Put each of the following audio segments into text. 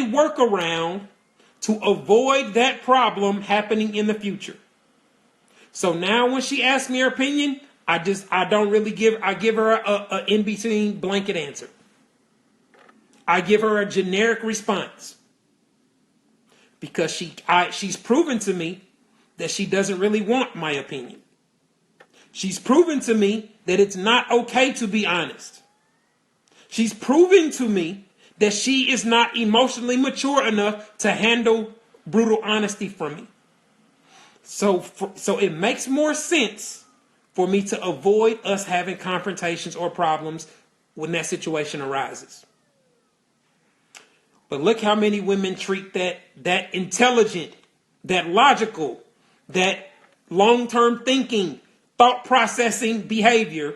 a workaround to avoid that problem happening in the future. So now when she asks me her opinion, I give her a in-between blanket answer. I give her a generic response. Because she's proven to me that she doesn't really want my opinion. She's proven to me that it's not okay to be honest. She's proven to me that she is not emotionally mature enough to handle brutal honesty from me. So it makes more sense for me to avoid us having confrontations or problems when that situation arises. But look how many women treat that intelligent, that logical, that long-term thinking, thought processing behavior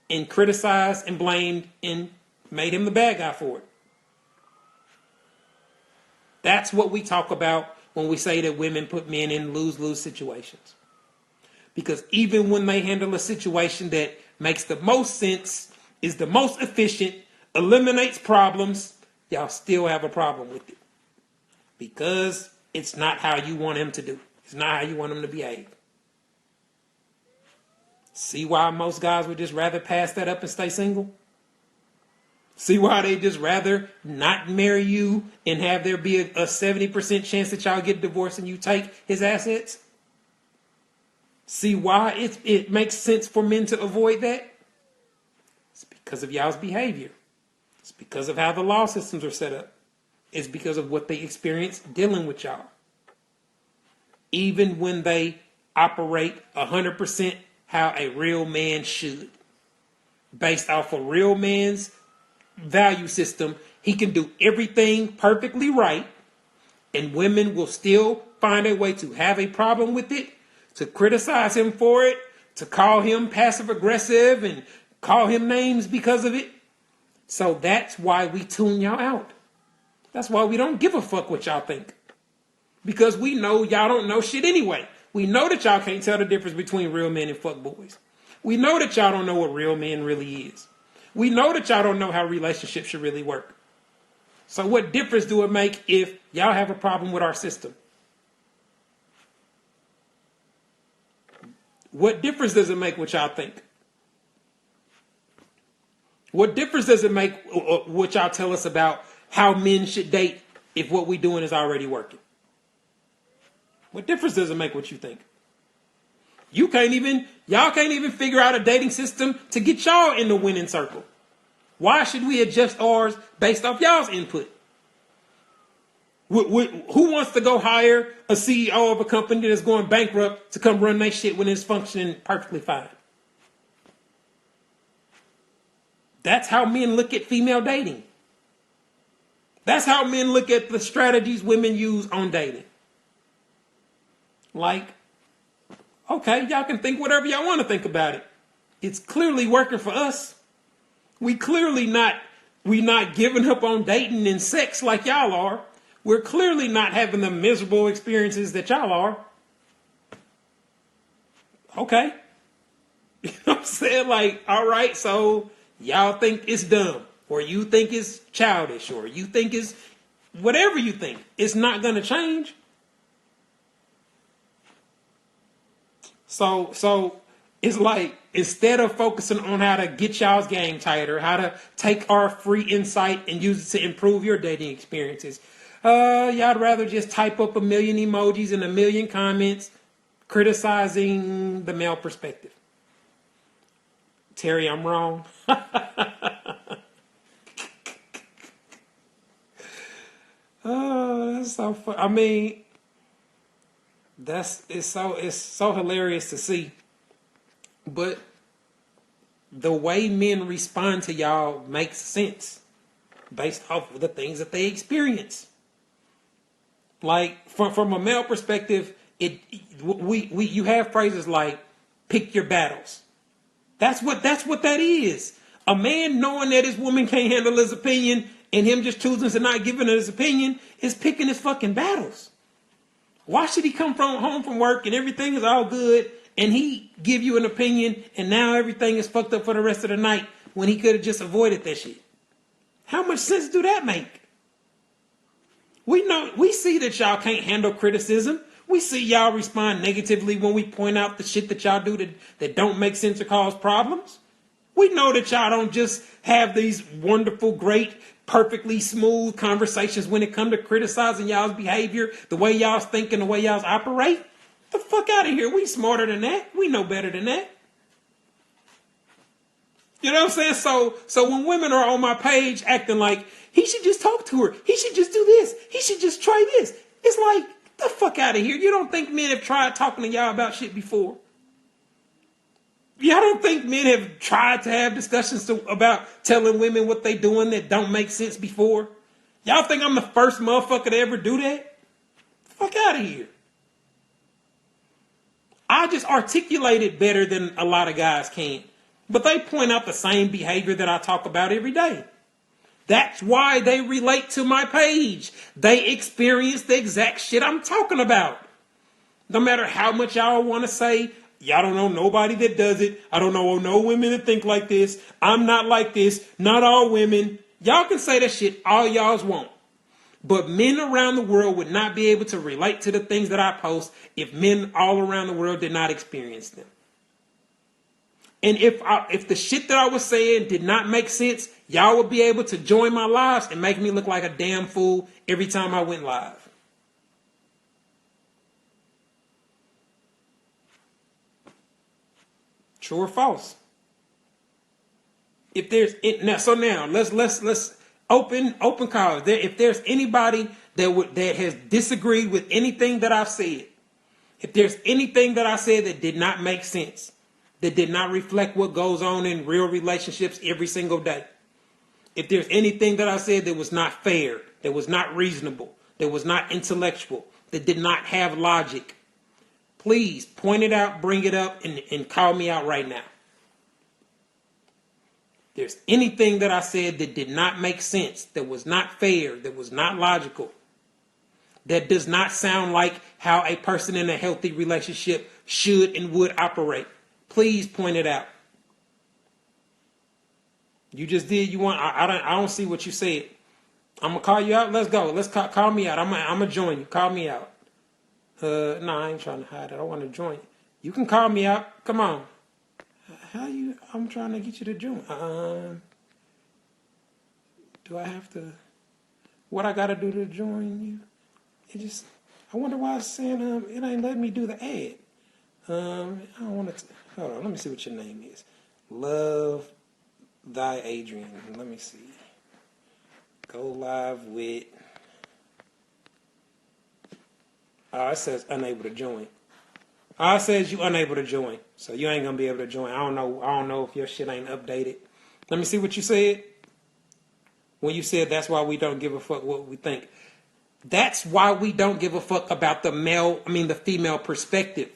and criticized and blamed and made him the bad guy for it. That's what we talk about when we say that women put men in lose-lose situations. Because even when they handle a situation that makes the most sense, is the most efficient, eliminates problems, y'all still have a problem with it. Because it's not how you want him to do. It's not how you want him to behave. See why most guys would just rather pass that up and stay single? See why they just rather not marry you and have there be a 70% chance that y'all get divorced and you take his assets? See why it makes sense for men to avoid that? It's because of y'all's behavior. It's because of how the law systems are set up. It's because of what they experience dealing with y'all. Even when they operate 100% how a real man should. Based off a real man's value system, he can do everything perfectly right, and women will still find a way to have a problem with it, to criticize him for it, to call him passive aggressive and call him names because of it. So that's why we tune y'all out. That's why we don't give a fuck what y'all think. Because we know y'all don't know shit anyway. We know that y'all can't tell the difference between real men and fuckboys. We know that y'all don't know what real men really is. We know that y'all don't know how relationships should really work. So what difference do it make if y'all have a problem with our system? What difference does it make what y'all think? What difference does it make what y'all tell us about how men should date if what we're doing is already working? What difference does it make what you think? Y'all can't even figure out a dating system to get y'all in the winning circle. Why should we adjust ours based off y'all's input? Who wants to go hire a CEO of a company that's going bankrupt to come run their shit when it's functioning perfectly fine? That's how men look at female dating. That's how men look at the strategies women use on dating. Like, okay, y'all can think whatever y'all want to think about it. It's clearly working for us. We not giving up on dating and sex like y'all are. We're clearly not having the miserable experiences that y'all are. Okay. You know what I'm saying? Like, all right, so y'all think it's dumb, or you think it's childish, or you think it's whatever you think. It's not going to change. So it's like, instead of focusing on how to get y'all's game tighter, how to take our free insight and use it to improve your dating experiences, y'all rather just type up 1 million emojis and 1 million comments criticizing the male perspective. Terry, I'm wrong. Oh, that's so fun. I mean, it's so hilarious to see. But the way men respond to y'all makes sense based off of the things that they experience. Like, from a male perspective, you have phrases like "pick your battles." That's what that is. A man knowing that his woman can't handle his opinion and him just choosing to not give it his opinion is picking his fucking battles. Why should he come home from work and everything is all good and he give you an opinion and now everything is fucked up for the rest of the night when he could have just avoided that shit? How much sense do that make? We see that y'all can't handle criticism. We see y'all respond negatively when we point out the shit that y'all do that don't make sense or cause problems. We know that y'all don't just have these wonderful, great, perfectly smooth conversations when it comes to criticizing y'all's behavior, the way y'all's thinking, the way y'all's operate. The fuck out of here. We smarter than that. We know better than that. You know what I'm saying? So when women are on my page acting like he should just talk to her, he should just do this, he should just try this, it's like, the fuck out of here. You don't think men have tried talking to y'all about shit before? Y'all don't think men have tried to have discussions about telling women what they doing that don't make sense before? Y'all think I'm the first motherfucker to ever do that? Fuck out of here. I just articulate it better than a lot of guys can. But they point out the same behavior that I talk about every day. That's why they relate to my page. They experience the exact shit I'm talking about. No matter how much y'all want to say, y'all don't know nobody that does it. I don't know no women that think like this. I'm not like this. Not all women. Y'all can say that shit all y'all's want. But men around the world would not be able to relate to the things that I post if men all around the world did not experience them. And if the shit that I was saying did not make sense, y'all would be able to join my lives and make me look like a damn fool every time I went live. True or false? If there's now let's open calls. If there's anybody that has disagreed with anything that I've said, if there's anything that I said that did not make sense, that did not reflect what goes on in real relationships every single day, if there's anything that I said that was not fair, that was not reasonable, that was not intellectual, that did not have logic, please point it out, bring it up, and call me out right now. If there's anything that I said that did not make sense, that was not fair, that was not logical, that does not sound like how a person in a healthy relationship should and would operate, please point it out. You just did. You want? I don't see what you said. I'm gonna call you out. Let's go. Let's call me out. I'm gonna join you. Call me out. No, I ain't trying to hide it. I want to join you. You can call me out. Come on. I'm trying to get you to join. Do I have to? What I gotta do to join you? I wonder why it's saying it ain't letting me do the ad. I don't want to. Hold on. Let me see what your name is. Love Thy Adrian. Let me see. Go live with. It says unable to join. It says you unable to join. So you ain't gonna be able to join. I don't know if your shit ain't updated. Let me see what you said. When you said that's why we don't give a fuck what we think. That's why we don't give a fuck about the female perspective.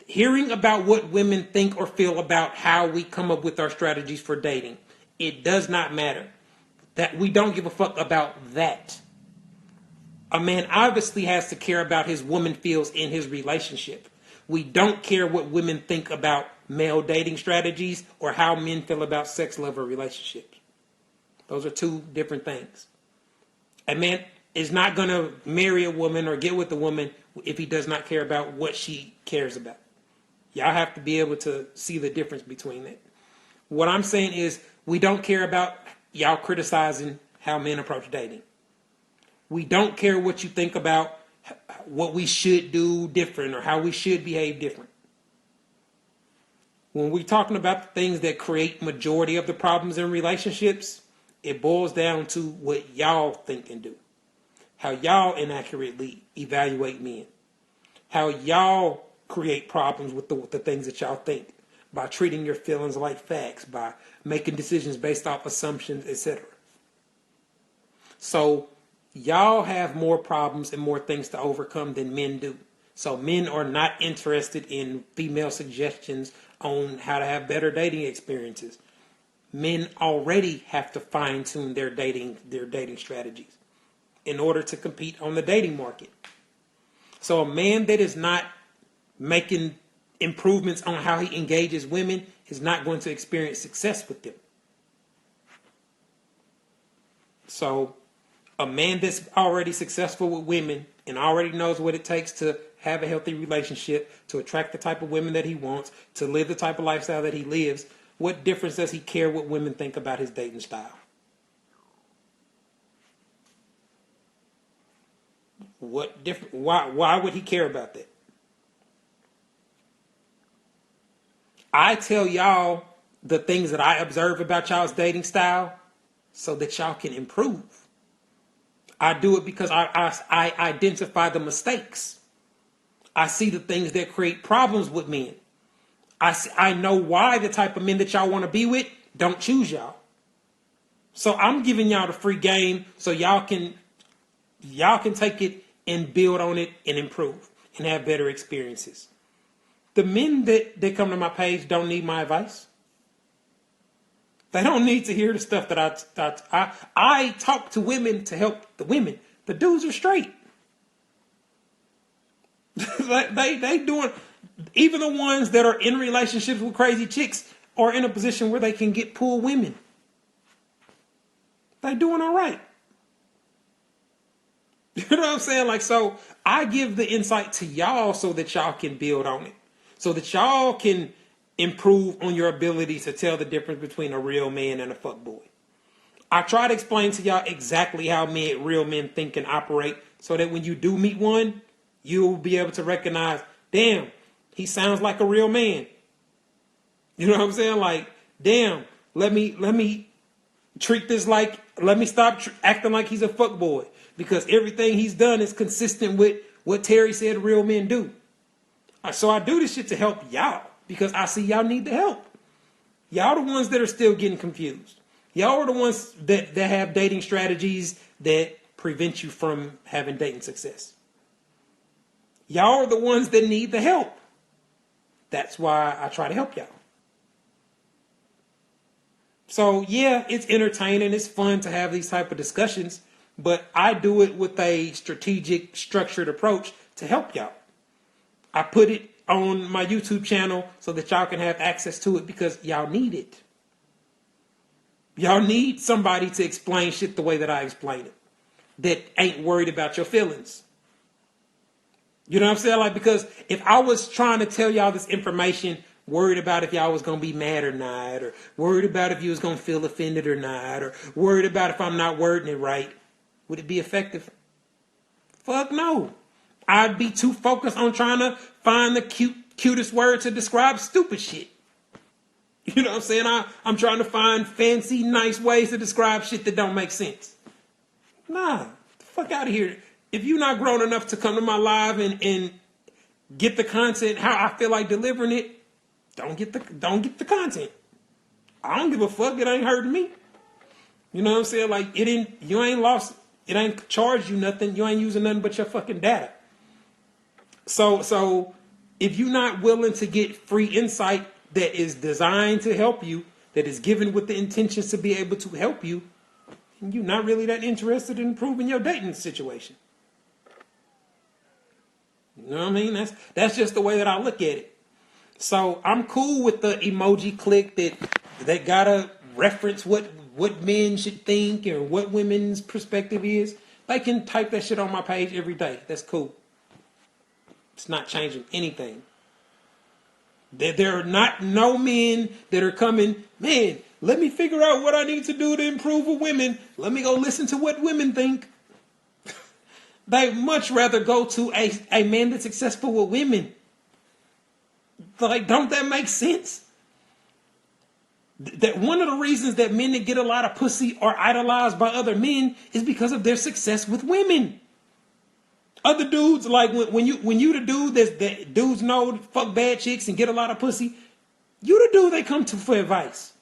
Hearing about what women think or feel about how we come up with our strategies for dating. It does not matter. That we don't give a fuck about that. A man obviously has to care about his woman feels in his relationship. We don't care what women think about male dating strategies or how men feel about sex, love, or relationships. Those are two different things. A man is not going to marry a woman or get with a woman if he does not care about what she cares about. Y'all have to be able to see the difference between that. What I'm saying is we don't care about y'all criticizing how men approach dating. We don't care what you think about what we should do different or how we should behave different. When we're talking about the things that create majority of the problems in relationships, it boils down to what y'all think and do. How y'all inaccurately evaluate men. How y'all create problems with the things that y'all think. By treating your feelings like facts. By making decisions based off assumptions, etc. So y'all have more problems and more things to overcome than men do. So men are not interested in female suggestions on how to have better dating experiences. Men already have to fine-tune their dating strategies in order to compete on the dating market. So a man that is not making improvements on how he engages women is not going to experience success with them. So A man that's already successful with women and already knows what it takes to have a healthy relationship, to attract the type of women that he wants, to live the type of lifestyle that he lives, what difference does he care what women think about his dating style? What different? Why would he care about that? I tell y'all the things that I observe about y'all's dating style so that y'all can improve. I do it because I identify the mistakes. I see the things that create problems with men. I know why the type of men that y'all want to be with don't choose y'all. So I'm giving y'all the free game so y'all can take it and build on it and improve and have better experiences. The men that come to my page don't need my advice. They don't need to hear the stuff that I talk to women to help the women. The dudes are straight. they doing, even the ones that are in relationships with crazy chicks are in a position where they can get poor women. They doing all right. You know what I'm saying? Like, so I give the insight to y'all so that y'all can build on it. So that y'all can improve on your ability to tell the difference between a real man and a fuckboy. I try to explain to y'all exactly how real men think and operate so that when you do meet one, you'll be able to recognize, damn, he sounds like a real man. You know what I'm saying? Like, damn, let me treat this like, let me stop acting like he's a fuckboy because everything he's done is consistent with what Terry said real men do. So I do this shit to help y'all because I see y'all need the help. Y'all the ones that are still getting confused. Y'all are the ones that have dating strategies that prevent you from having dating success. Y'all are the ones that need the help. That's why I try to help y'all. So yeah, it's entertaining. It's fun to have these type of discussions, but I do it with a strategic, structured approach to help y'all. I put it on my YouTube channel so that y'all can have access to it because y'all need it. Y'all need somebody to explain shit the way that I explain it that ain't worried about your feelings. You know what I'm saying? Like, because if I was trying to tell y'all this information, worried about if y'all was going to be mad or not, or worried about if you was going to feel offended or not, or worried about if I'm not wording it right, would it be effective? Fuck no. I'd be too focused on trying to find the cutest word to describe stupid shit. You know what I'm saying? I'm trying to find fancy, nice ways to describe shit that don't make sense. Nah, get the fuck out of here. If you're not grown enough to come to my live and get the content how I feel like delivering it, don't get the content. I don't give a fuck. It ain't hurting me. You know what I'm saying? Like, you ain't lost. It ain't charged you nothing. You ain't using nothing but your fucking data. So if you're not willing to get free insight that is designed to help you, that is given with the intentions to be able to help you, you're not really that interested in improving your dating situation. You know what I mean? That's just the way that I look at it. So I'm cool with the emoji click that gotta reference what men should think or what women's perspective is. They can type that shit on my page every day. That's cool. It's not changing anything. There are no men that are coming, man, let me figure out what I need to do to improve with women. Let me go listen to what women think. They much rather go to a man that's successful with women. Like, don't that make sense? That one of the reasons that men that get a lot of pussy are idolized by other men is because of their success with women. Other dudes, like when you the dude that dudes know fuck bad chicks and get a lot of pussy, you the dude they come to for advice.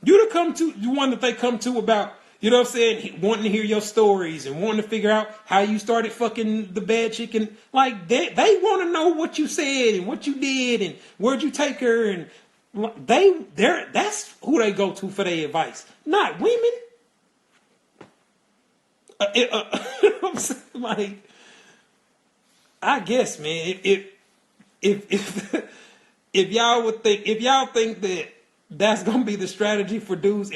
You the one that they come to about, you know what I'm saying, wanting to hear your stories and wanting to figure out how you started fucking the bad chick, and like they want to know what you said and what you did and where'd you take her, and that's who they go to for their advice, not women. You know what I'm saying? Like, I guess, man, if y'all think that that's gonna be the strategy for dudes.